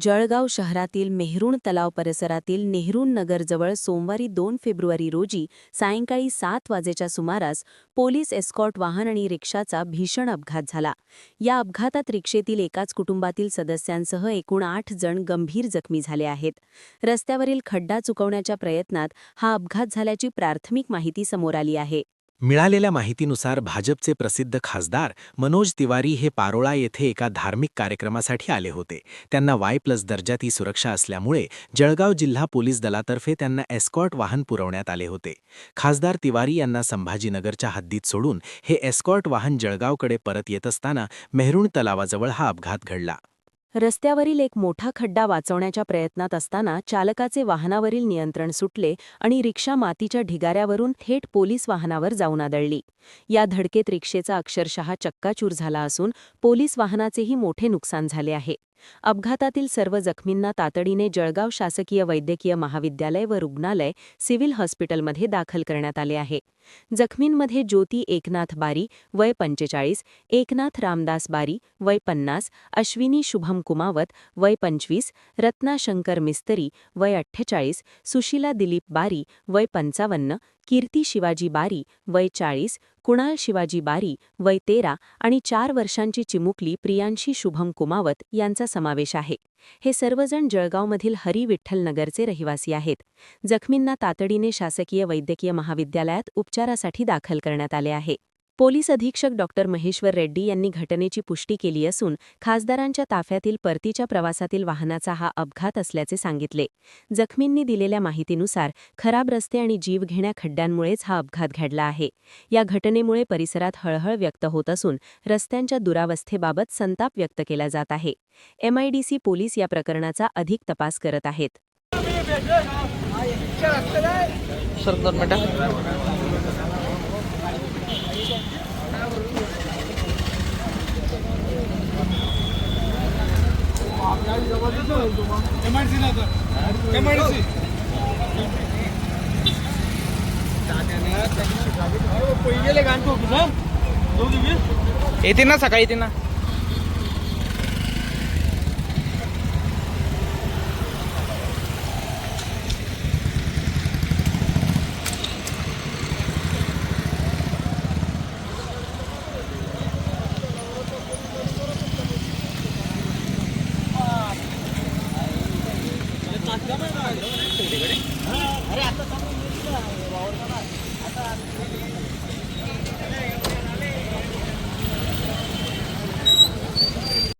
जळगाव शहरातील मेहरुण तलाव परिसरातील नेहरू नगरजवळ सोमवारी 2 फेब्रुवारी रोजी सायंकाळी 7 वाजेच्या सुमारास पोलीस एस्कॉर्ट वाहन आणि रिक्षाचा भीषण अपघात झाला. या अपघातात रिक्षेतील एकाच कुटुंबातील सदस्यांसह एकूण 8 जण गंभीर जखमी झाले आहेत. रस्त्यावरील खड्डा चुकवण्याच्या प्रयत्नात हा अपघात झाल्याची प्राथमिक माहिती समोर आली आहे. मिळालेल्या माहितीनुसार भाजपचे प्रसिद्ध खासदार मनोज तिवारी हे पारोळा येथे एका धार्मिक कार्यक्रमासाठी आले होते. त्यांना Y+ दर्जाची सुरक्षा असल्यामुळे जळगाव जिल्हा पोलीस दलातर्फे त्यांना एस्कॉर्ट वाहन पुरवण्यात आले होते. खासदार तिवारी यांना संभाजीनगरच्या हद्दीत सोडून हे एस्कॉर्ट वाहन जळगावकडे परत येत असताना मेहरुण तलावाजवळ हा अपघात घडला. रस्त्यावरील एक मोठा खड्डा वाचवण्याच्या प्रयत्नात असताना चालकाचे वाहनावरील नियंत्रण सुटले आणि रिक्षा मातीच्या ढिगाऱ्यावरून थेट पोलीस वाहनावर जाऊन आदळली. या धडकेत रिक्षेचा अक्षरशः चक्काचूर झाला असून पोलीस वाहनाचेही मोठे नुकसान झाले आहे. अपघातातील सर्व जखमींना तातडीने जळगाव शासकीय वैद्यकीय महाविद्यालय व रुग्णालय सिव्हिल हॉस्पिटलमध्ये दाखल करण्यात आले आहे. जखमींमध्ये ज्योती एकनाथ बारी वय 45, एकनाथ रामदास बारी वय 50, अश्विनी शुभम कुमावत वय 25, रत्ना शंकर मिस्तरी वय 48, सुशीला दिलीप बारी वय 55, कीर्ती शिवाजी बारी वय 40, कुणाल शिवाजी बारी वय 13 आणि 4 वर्षांची चिमुकली प्रियांशी शुभम कुमावत यांचा समावेश आहे. हे सर्वजण जळगावमधील हरी विठ्ठल नगरचे रहिवासी आहेत. जखमींना तातडीने शासकीय वैद्यकीय महाविद्यालयात उपचारासाठी दाखल करण्यात आले आहे. पोलीस अधीक्षक डॉ. महेश्वर रेड्डी यांनी घटनेची पुष्टी केली असून खासदारांच्या ताफ्यातील परतीच्या प्रवासातील वाहनाचा हा अपघात असल्याचे सांगितले. जखमींनी दिलेल्या माहितीनुसार खराब रस्ते आणि जीवघेण्या खड्ड्यांमुळेच हा अपघात घडला आहे. या घटनेमुळे परिसरात हळहळ व्यक्त होत असून रस्त्यांच्या दुरावस्थेबाबत संताप व्यक्त केला जात आहे. MIDC पोलीस या प्रकरणाचा अधिक तपास करत आहेत. येते ना सकाळी येते ना.